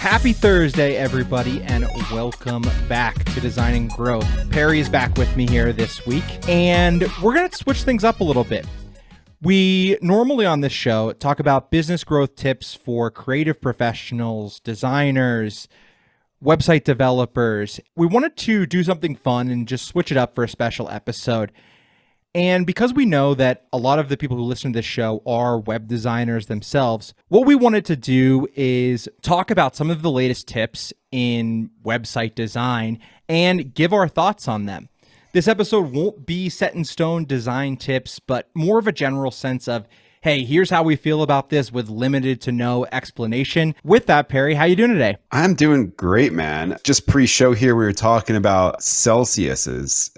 Happy Thursday, everybody, and welcome back to Designing Growth. Perry is back with me here this week, and we're going to switch things up a little bit. We normally on this show talk about business growth tips for creative professionals, designers, website developers. We wanted to do something fun and just switch it up for a special episode. And because we know that a lot of the people who listen to this show are web designers themselves, what we wanted to do is talk about some of the latest tips in website design and give our thoughts on them. This episode won't be set in stone design tips, but more of a general sense of, hey, here's how we feel about this with limited to no explanation. With that, Perry, how you doing today? I'm doing great, man. Just pre-show here, we were talking about Celsius's,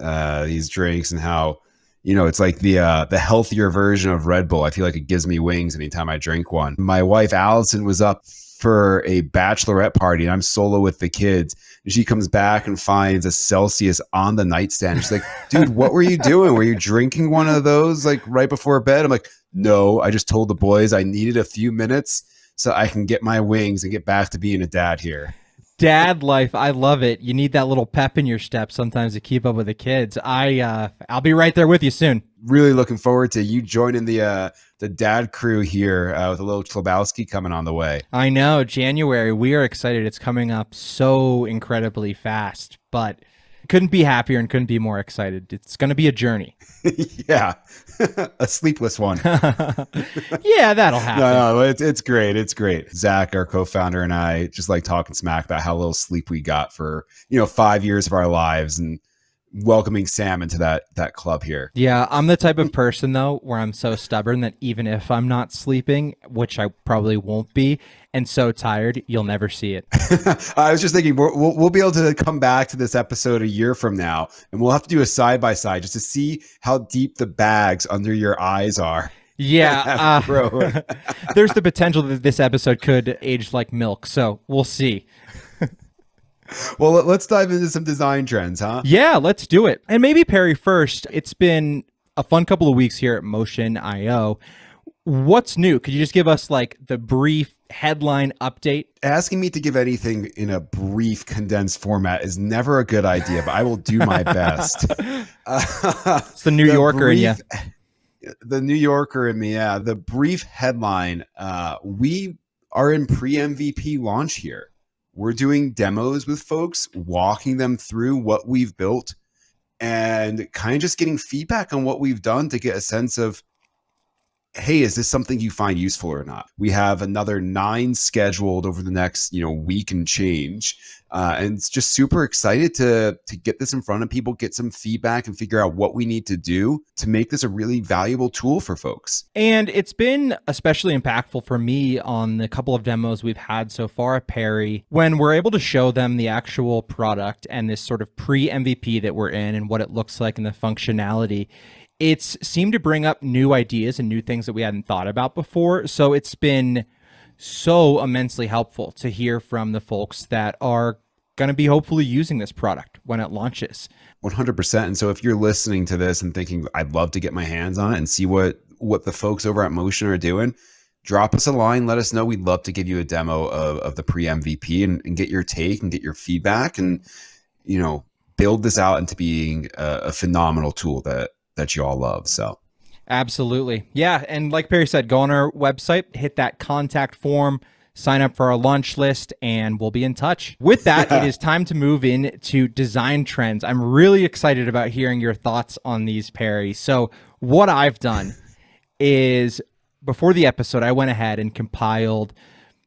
these drinks and how, you know, it's like the healthier version of Red Bull. I feel like it gives me wings anytime I drink one. My wife, Allison, was up for a bachelorette party and I'm solo with the kids. And she comes back and finds a Celsius on the nightstand. She's like, dude, what were you doing? Were you drinking one of those like right before bed? I'm like, no, I just told the boys I needed a few minutes so I can get my wings and get back to being a dad here. Dad life, I love it. You need that little pep in your step sometimes to keep up with the kids. I'll be right there with you soon. Really looking forward to you joining the dad crew here with a little Klobowski coming on the way. I know, January. We are excited. It's coming up so incredibly fast, but couldn't be happier and couldn't be more excited. It's going to be a journey. Yeah, a sleepless one. Yeah, that'll happen. No, it's great. It's great. Zach, our co-founder, and I just like talking smack about how little sleep we got for 5 years of our lives, and welcoming Sam into that club here. Yeah, I'm the type of person though where I'm so stubborn that even if I'm not sleeping, which I probably won't be, and so tired, you'll never see it. I was just thinking we'll be able to come back to this episode a year from now, and we'll have to do a side-by-side just to see how deep the bags under your eyes are. Yeah, there's the potential that this episode could age like milk, so we'll see. Well, let's dive into some design trends, huh? Yeah, let's do it. And maybe Perry first. It's been a fun couple of weeks here at Motion.io. What's new? Could you just give us like the brief headline update? Asking me to give anything in a brief, condensed format is never a good idea, but I will do my best. It's the New Yorker in you. The New Yorker in me, yeah. The brief headline, we are in pre-MVP launch here. We're doing demos with folks, walking them through what we've built and kind of just getting feedback on what we've done to get a sense of, hey, is this something you find useful or not? We have another 9 scheduled over the next, week and change. And it's just super excited to get this in front of people, get some feedback and figure out what we need to do to make this a really valuable tool for folks. And it's been especially impactful for me on the couple of demos we've had so far at Perry, when we're able to show them the actual product and this sort of pre-MVP that we're in and what it looks like and the functionality. It's seemed to bring up new ideas and new things that we hadn't thought about before. So it's been so immensely helpful to hear from the folks that are going to be hopefully using this product when it launches. 100%. And so if you're listening to this and thinking, I'd love to get my hands on it and see what the folks over at Motion are doing, drop us a line. Let us know. We'd love to give you a demo of the pre-MVP and get your take and get your feedback and, build this out into being a phenomenal tool that you all love. So absolutely. Yeah. And like Perry said, go on our website, hit that contact form, sign up for our launch list, and we'll be in touch. With that, it is time to move into design trends. I'm really excited about hearing your thoughts on these, Perry. So what I've done is before the episode, I went ahead and compiled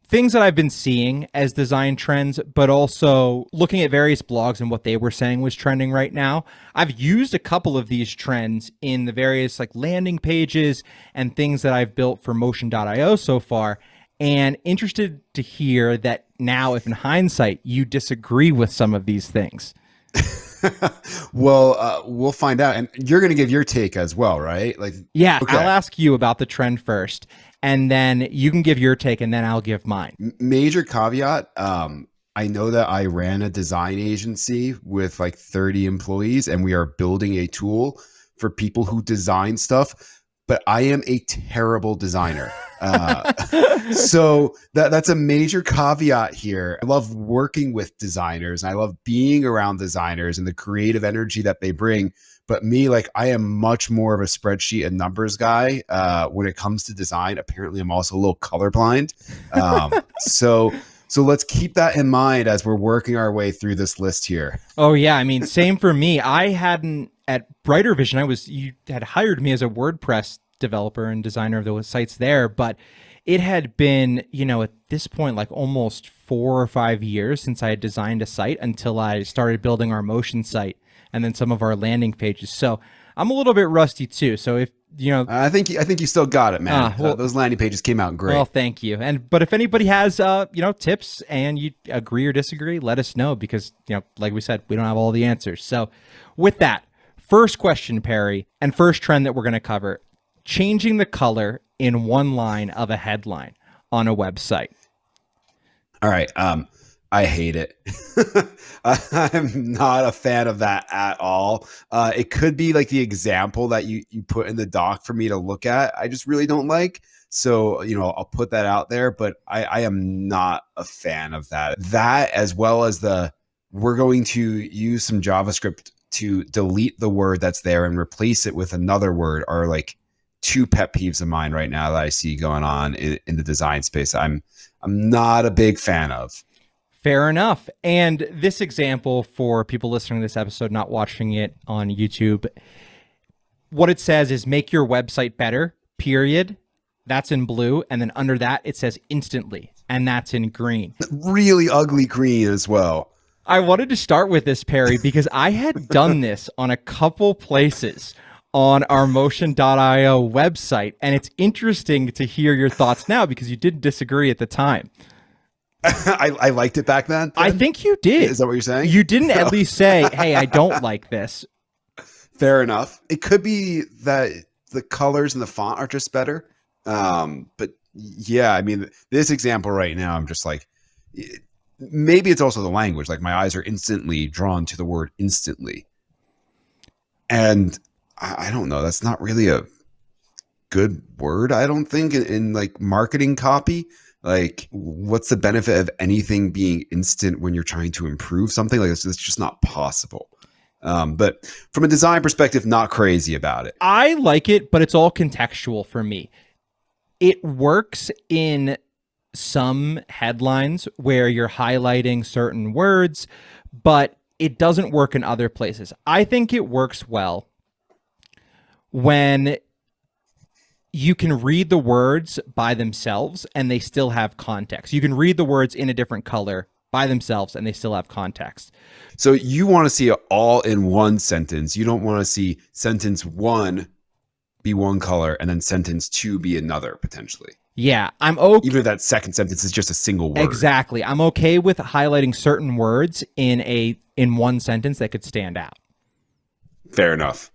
things that I've been seeing as design trends, but also looking at various blogs and what they were saying was trending right now. I've used a couple of these trends in the various like landing pages and things that I've built for Motion.io so far, and interested to hear that now, if in hindsight, you disagree with some of these things. Well, we'll find out. And you're going to give your take as well, right? Yeah, okay. I'll ask you about the trend first, and then you can give your take, and then I'll give mine. Major caveat. I know that I ran a design agency with like 30 employees, and we are building a tool for people who design stuff. but I am a terrible designer. So that's a major caveat here. I love working with designers, and I love being around designers and the creative energy that they bring. But me, like, I am much more of a spreadsheet and numbers guy when it comes to design. Apparently, I'm also a little colorblind. So let's keep that in mind as we're working our way through this list here. Oh yeah, I mean, same for me. I hadn't at Brighter Vision. You had hired me as a WordPress developer and designer of those sites there, but it had been, you know, at this point, like almost 4 or 5 years since I had designed a site until I started building our motion site and then some of our landing pages. So I'm a little bit rusty too. So if you know, I think you still got it, man. Well, those landing pages came out great. Well, thank you. But if anybody has you know, tips and you agree or disagree, let us know, because, you know, like we said, we don't have all the answers. So with that, first question, Perry, and first trend that we're going to cover: changing the color in one line of a headline on a website. All right. I hate it. I'm not a fan of that at all. It could be like the example that you put in the doc for me to look at. I just really don't like. So, you know, I'll put that out there, but I am not a fan of that. That, as well as we're going to use some JavaScript to delete the word that's there and replace it with another word, are like two pet peeves of mine right now that I see going on in the design space. I'm not a big fan of. Fair enough. And this example, for people listening to this episode, not watching it on YouTube, what it says is make your website better, period. That's in blue. And then under that, it says instantly, and that's in green. Really ugly green as well. I wanted to start with this, Perry, because I had done this on a couple places on our motion.io website. And it's interesting to hear your thoughts now, because you did disagree at the time. I liked it back then? I think you did. Is that what you're saying? You didn't at least say, hey, I don't like this. Fair enough. It could be that the colors and the font are just better. But yeah, I mean, this example right now, I'm just like, maybe it's also the language. Like, my eyes are instantly drawn to the word instantly. And I don't know. That's not really a good word, I don't think, in like marketing copy. Like, what's the benefit of anything being instant when you're trying to improve something? Like, it's just not possible. But from a design perspective, not crazy about it. I like it, but it's all contextual for me. It works in some headlines where you're highlighting certain words, but it doesn't work in other places. I think it works well when you can read the words by themselves and they still have context. You can read the words in a different color by themselves and they still have context. So you want to see it all in one sentence. You don't want to see sentence 1 be one color and then sentence 2 be another, potentially. Yeah, I'm okay. Even if that second sentence is just a single word. Exactly. I'm okay with highlighting certain words in one sentence that could stand out. Fair enough.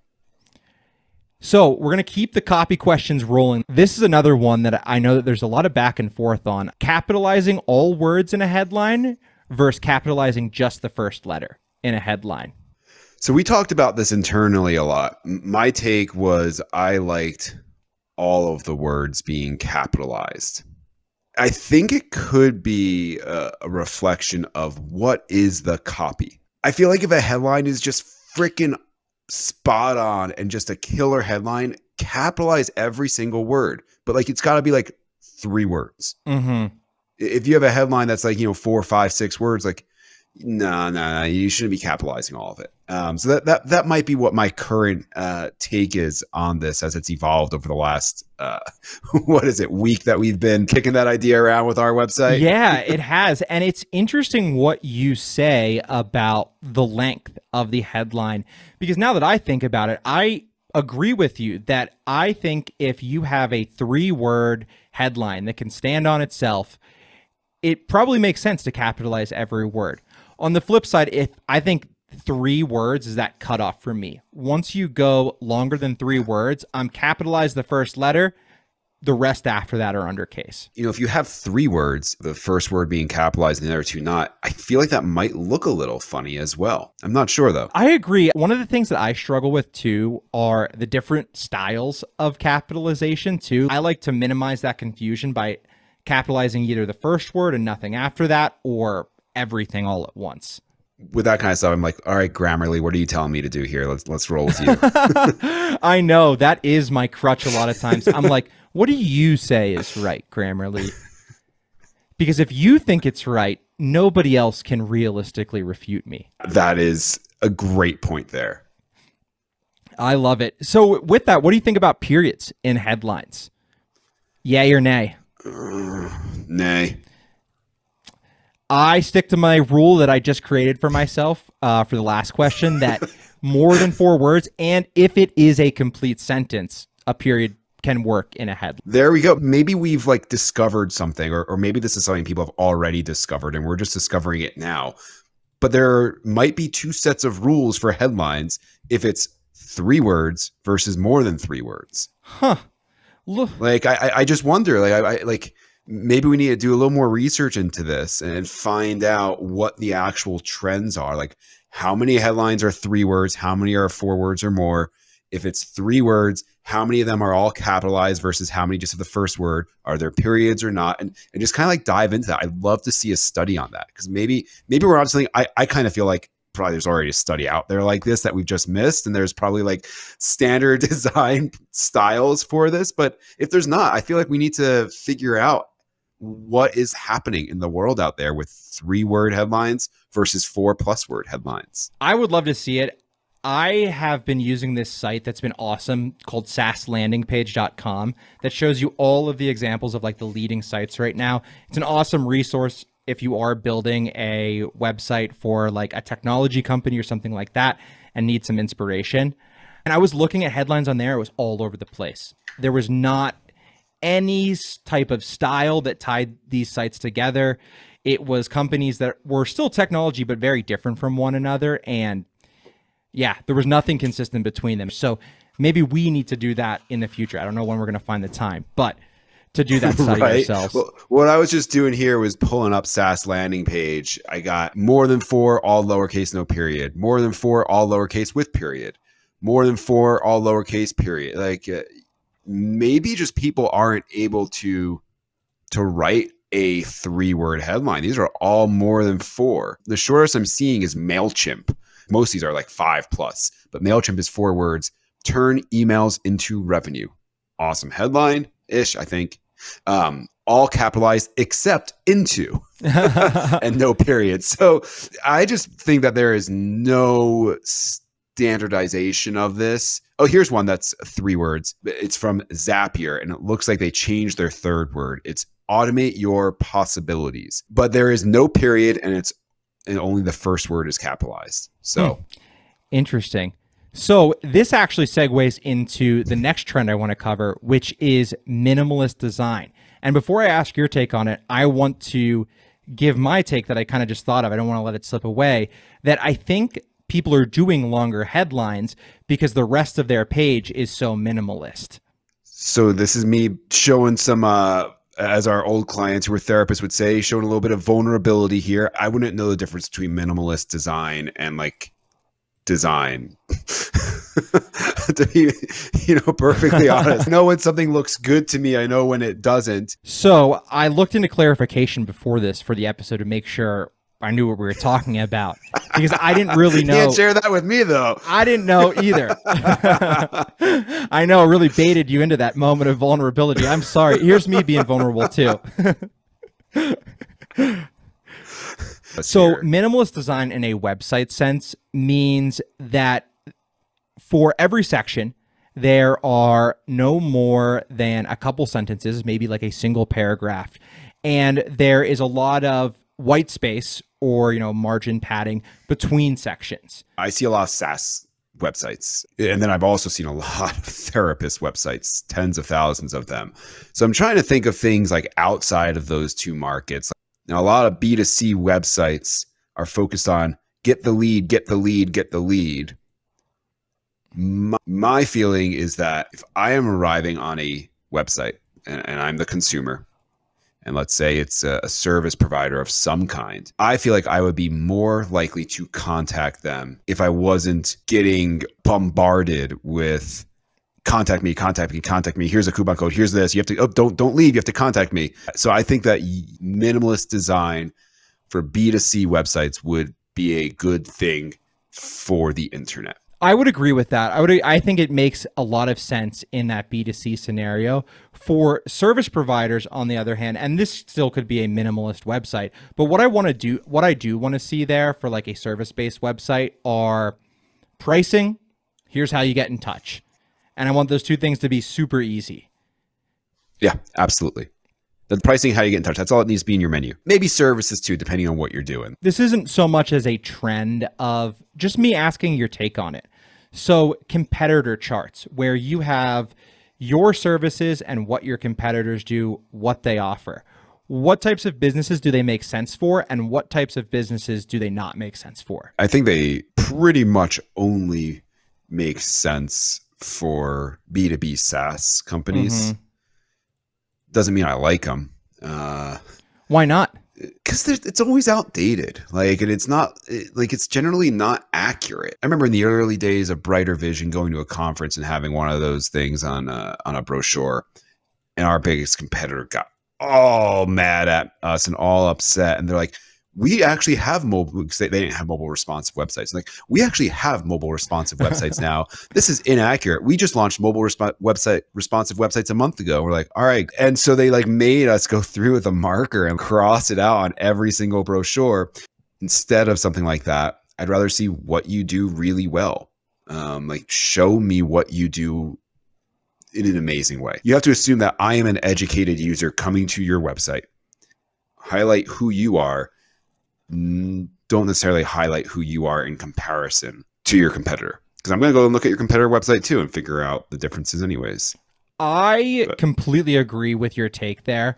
So we're going to keep the copy questions rolling. This is another one that I know that there's a lot of back and forth on. Capitalizing all words in a headline versus capitalizing just the first letter in a headline. So we talked about this internally a lot. My take was I liked all of the words being capitalized. I think it could be a reflection of what is the copy. I feel like if a headline is just freaking spot on and just a killer headline, capitalize every single word, but like, it's got to be like 3 words. Mm-hmm. If you have a headline that's like, 4, 5, 6 words, like, no, you shouldn't be capitalizing all of it. So that might be what my current take is on this as it's evolved over the last week that we've been kicking that idea around with our website. Yeah, it has. And it's interesting what you say about the length of the headline, because now that I think about it, I agree with you that I think if you have a 3-word headline that can stand on itself, it probably makes sense to capitalize every word. On the flip side, if I think 3 words is that cutoff for me. Once you go longer than 3 words, I'm capitalize the first letter, the rest after that are undercase. You know, if you have 3 words, the first word being capitalized and the other 2 not, I feel like that might look a little funny as well. I'm not sure though. I agree. One of the things that I struggle with too are the different styles of capitalization too. I like to minimize that confusion by capitalizing either the first word and nothing after that, or everything all at once. With that kind of stuff, I'm like, all right, Grammarly, what are you telling me to do here? Let's roll with you. I know that is my crutch a lot of times. I'm like, what do you say is right, Grammarly? Because if you think it's right, nobody else can realistically refute me. That is a great point there. I love it. So with that, what do you think about periods in headlines? Yay or nay? Nay. I stick to my rule that I just created for myself for the last question, that more than 4 words, and if it is a complete sentence, a period can work in a headline. There we go. Maybe we've like discovered something, or maybe this is something people have already discovered and we're just discovering it now. But there might be 2 sets of rules for headlines if it's 3 words versus more than 3 words. Huh. Look. Like I just wonder, like maybe we need to do a little more research into this and find out what the actual trends are. Like how many headlines are 3 words, how many are 4 words or more? If it's 3 words, how many of them are all capitalized versus how many just have the first word? Are there periods or not? And just kind of like dive into that. I'd love to see a study on that, because maybe we're on something. I kind of feel like probably there's already a study out there like this that we've just missed, and there's probably like standard design styles for this. But if there's not, I feel like we need to figure out what is happening in the world out there with 3-word headlines versus 4+ word headlines. I would love to see it. I have been using this site that's been awesome called saslandingpage.com that shows you all of the examples of like the leading sites right now. It's an awesome resource if you are building a website for like a technology company or something like that and need some inspiration. And I was looking at headlines on there. It was all over the place. There was not any type of style that tied these sites together. It was companies that were still technology, but very different from one another. And yeah, there was nothing consistent between them. So maybe we need to do that in the future. I don't know when we're going to find the time, but to do that study ourselves. Well, what I was just doing here was pulling up SAS Landing Page. I got more than 4, all lowercase, no period. More than 4, all lowercase with period. More than 4, all lowercase, period. Like maybe just people aren't able to write a 3-word headline. These are all more than 4. The shortest I'm seeing is MailChimp. Most of these are like 5+, but MailChimp is 4 words. Turn emails into revenue. Awesome headline-ish, I think. All capitalized except into and no period. So I just think that there is no standardization of this. Oh, here's one that's 3 words. It's from Zapier, and it looks like they changed their 3rd word. It's automate your possibilities. But there is no period, and only the first word is capitalized. So interesting. So this actually segues into the next trend I want to cover, which is minimalist design. And before I ask your take on it, I want to give my take that I kind of just thought of. I don't want to let it slip away, that I think people are doing longer headlines because the rest of their page is so minimalist. So this is me showing some, as our old clients who were therapists would say, showing a little bit of vulnerability here. I wouldn't know the difference between minimalist design and like design. To be, perfectly honest. I know when something looks good to me. I know when it doesn't. So I looked into clarification before this for the episode to make sure I knew what we were talking about, because I didn't really know. You can't share that with me though. I didn't know either. I know, it really baited you into that moment of vulnerability. I'm sorry. Here's me being vulnerable too. So minimalist design in a website sense means that for every section, there are no more than a couple sentences, maybe like a single paragraph. And there is a lot of white space or, margin padding between sections. I see a lot of SAS websites. And then I've also seen a lot of therapist websites, tens of thousands of them. So I'm trying to think of things like outside of those 2 markets. Now, a lot of B2C websites are focused on get the lead, get the lead, get the lead. My feeling is that if I am arriving on a website and I'm the consumer, and let's say it's a service provider of some kind, I feel like I would be more likely to contact them if I wasn't getting bombarded with contact me, contact me, contact me. Here's a coupon code. Here's this. You have to, oh, don't leave. You have to contact me. So I think that minimalist design for B2C websites would be a good thing for the internet. I would agree with that. I think it makes a lot of sense in that B2C scenario. For service providers, on the other hand, and this still could be a minimalist website, but what I do want to see there for like a service-based website are pricing. Here's how you get in touch. And I want those two things to be super easy. Yeah, absolutely. The pricing, how you get in touch. That's all it needs to be in your menu. Maybe services too, depending on what you're doing. This isn't so much as a trend of just me asking your take on it. So competitor charts, where you have your services and what your competitors do, what they offer. What types of businesses do they make sense for, and what types of businesses do they not make sense for? I think they pretty much only make sense for B2B SaaS companies. Mm-hmm. Doesn't mean I like them. Why not? Because it's always outdated. Like, and it's not like it's generally not accurate. I remember in the early days of Brighter Vision going to a conference and having one of those things on a brochure, and our biggest competitor got all mad at us and all upset, and they're like, we actually have mobile, because they didn't have mobile responsive websites. Like, we actually have mobile responsive websites now. This is inaccurate. We just launched mobile responsive websites a month ago. We're like, all right. And so they like made us go through with a marker and cross it out on every single brochure. Instead of something like that, I'd rather see what you do really well. Like, show me what you do in an amazing way. You have to assume that I am an educated user coming to your website. Highlight who you are. Don't necessarily highlight who you are in comparison to your competitor, because I'm going to go and look at your competitor website too and figure out the differences anyways. I completely agree with your take there.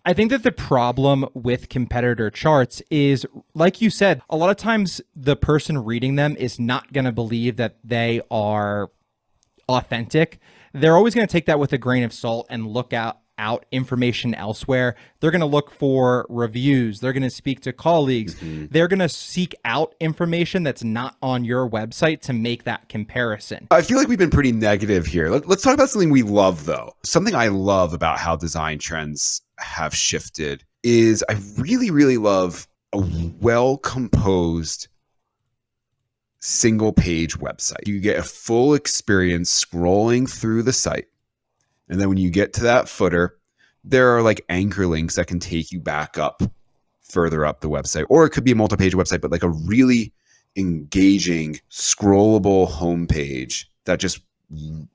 I think that the problem with competitor charts is, like you said, a lot of times the person reading them is not going to believe that they are authentic. They're always going to take that with a grain of salt and look out information elsewhere. They're going to look for reviews. They're going to speak to colleagues. Mm-hmm. They're going to seek out information that's not on your website to make that comparison. I feel like we've been pretty negative here. Let's talk about something we love, though. Something I love about how design trends have shifted is I really, really love a well-composed single-page website. You get a full experience scrolling through the site. And then when you get to that footer, there are like anchor links that can take you back up, further up the website. Or it could be a multi-page website, but like a really engaging, scrollable homepage that just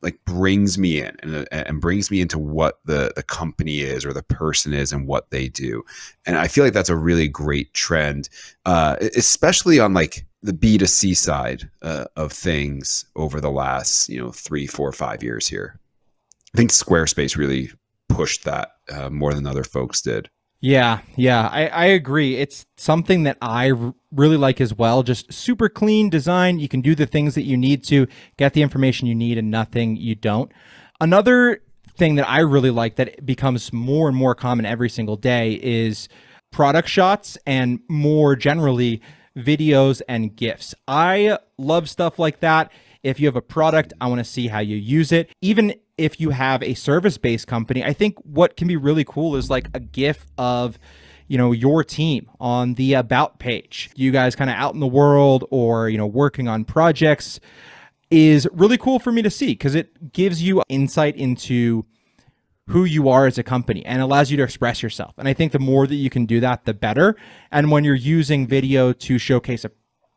like brings me in and brings me into what the company is or the person is and what they do. And I feel like that's a really great trend, especially on like the B2C side of things over the last 3, 4, 5 years here. I think Squarespace really pushed that more than other folks did. Yeah, I agree. It's something that I really like as well. Just super clean design. You can do the things that you need to, get the information you need, and nothing you don't. Another thing that I really like that becomes more and more common every single day is product shots, and more generally, videos and GIFs. I love stuff like that. If you have a product, I want to see how you use it. Even if you have a service-based company, I think what can be really cool is like a GIF of, your team on the about page. You guys kind of out in the world or, working on projects is really cool for me to see, because it gives you insight into who you are as a company and allows you to express yourself. And I think the more that you can do that, the better. And when you're using video to showcase a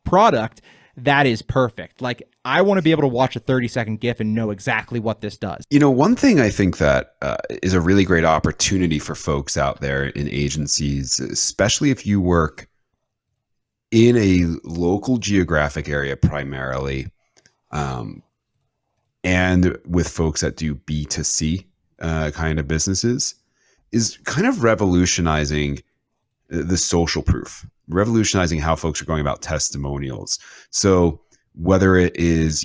product, that is perfect. Like, I want to be able to watch a 30-second GIF and know exactly what this does. One thing I think that is a really great opportunity for folks out there in agencies, especially if you work in a local geographic area primarily, and with folks that do B2C kind of businesses, is kind of revolutionizing the social proof, revolutionizing how folks are going about testimonials. So whether it is,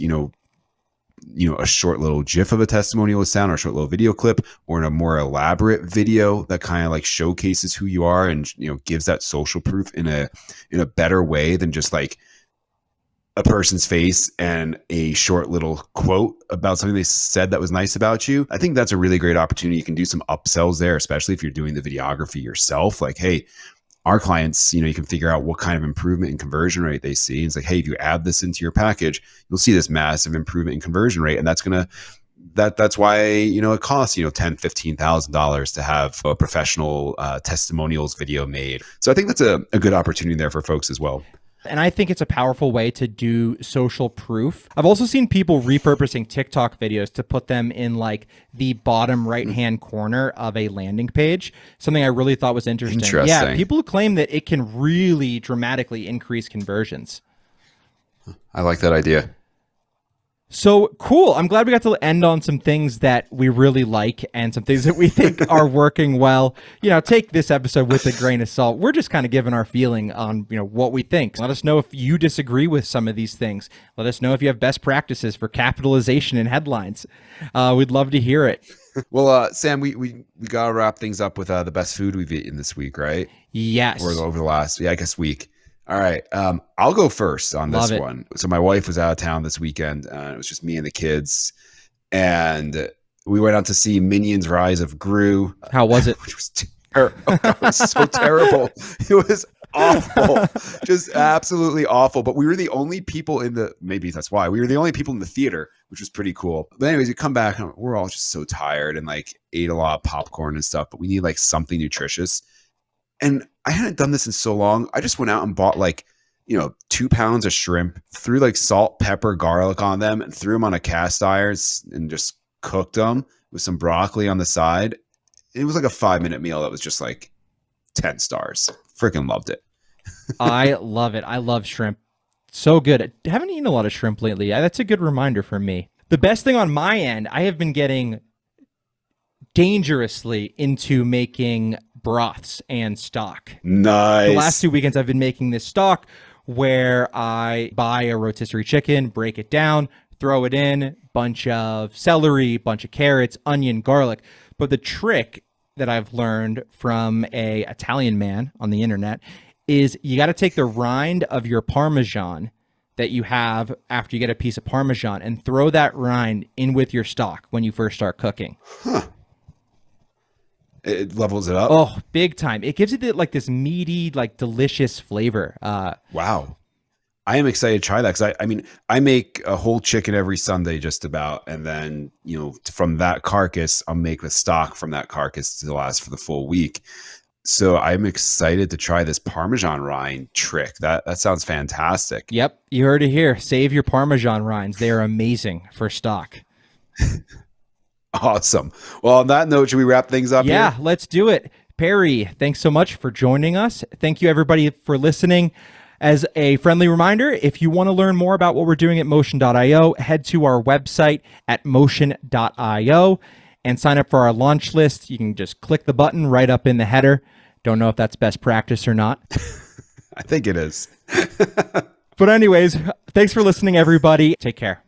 a short little GIF of a testimonial with sound, or a short little video clip, or in a more elaborate video that kind of like showcases who you are and, gives that social proof in a better way than just like a person's face and a short little quote about something they said that was nice about you. I think that's a really great opportunity. You can do some upsells there, especially if you're doing the videography yourself. Like, hey, our clients, you can figure out what kind of improvement in conversion rate they see. It's like, hey, if you add this into your package, you'll see this massive improvement in conversion rate. And that's why, it costs, $10,000-$15,000 to have a professional testimonials video made. So I think that's a good opportunity there for folks as well. And I think it's a powerful way to do social proof. I've also seen people repurposing TikTok videos to put them in like the bottom right-hand corner of a landing page. Something I really thought was interesting. Yeah, people claim that it can really dramatically increase conversions. I like that idea. So cool. I'm glad we got to end on some things that we really like and some things that we think are working well. Take this episode with a grain of salt. We're just kind of giving our feeling on, what we think. Let us know if you disagree with some of these things. Let us know if you have best practices for capitalization in headlines. We'd love to hear it. Well, Sam, we got to wrap things up with the best food we've eaten this week, right? Yes. Or over the last, week. All right. I'll go first on this one. So my wife was out of town this weekend. It was just me and the kids. And we went out to see Minions Rise of Gru. How was it? Which was terrible. It was so terrible. It was awful. Just absolutely awful. But we were the only people maybe that's why. We were the only people in the theater, which was pretty cool. But anyways, we come back and we're all just so tired and like ate a lot of popcorn and stuff. But we need like something nutritious. And I hadn't done this in so long. I just went out and bought 2 pounds of shrimp, threw like salt, pepper, garlic on them, and threw them on a cast iron and just cooked them with some broccoli on the side. It was like a 5-minute meal that was just like 10 stars. Freaking loved it. I love it. I love shrimp. So good. I haven't eaten a lot of shrimp lately. That's a good reminder for me. The best thing on my end, I have been getting dangerously into making broths and stock. Nice. The last 2 weekends I've been making this stock where I buy a rotisserie chicken, break it down, throw it in, bunch of celery, bunch of carrots, onion, garlic. But the trick that I've learned from a Italian man on the internet is you got to take the rind of your Parmesan that you have after you get a piece of Parmesan and throw that rind in with your stock when you first start cooking. Huh. It levels it up. Oh, big time. It gives it like this meaty, like delicious flavor. Wow. I am excited to try that because I make a whole chicken every Sunday just about. And then, from that carcass, I'll make the stock from that carcass to last for the full week. So I'm excited to try this Parmesan rind trick. That sounds fantastic. Yep. You heard it here. Save your Parmesan rinds. They are amazing for stock. Awesome. Well, on that note, should we wrap things up here? Yeah, let's do it. Perry, thanks so much for joining us. Thank you, everybody, for listening. As a friendly reminder, if you want to learn more about what we're doing at Motion.io, head to our website at Motion.io and sign up for our launch list. You can just click the button right up in the header. Don't know if that's best practice or not. I think it is. But anyways, thanks for listening, everybody. Take care.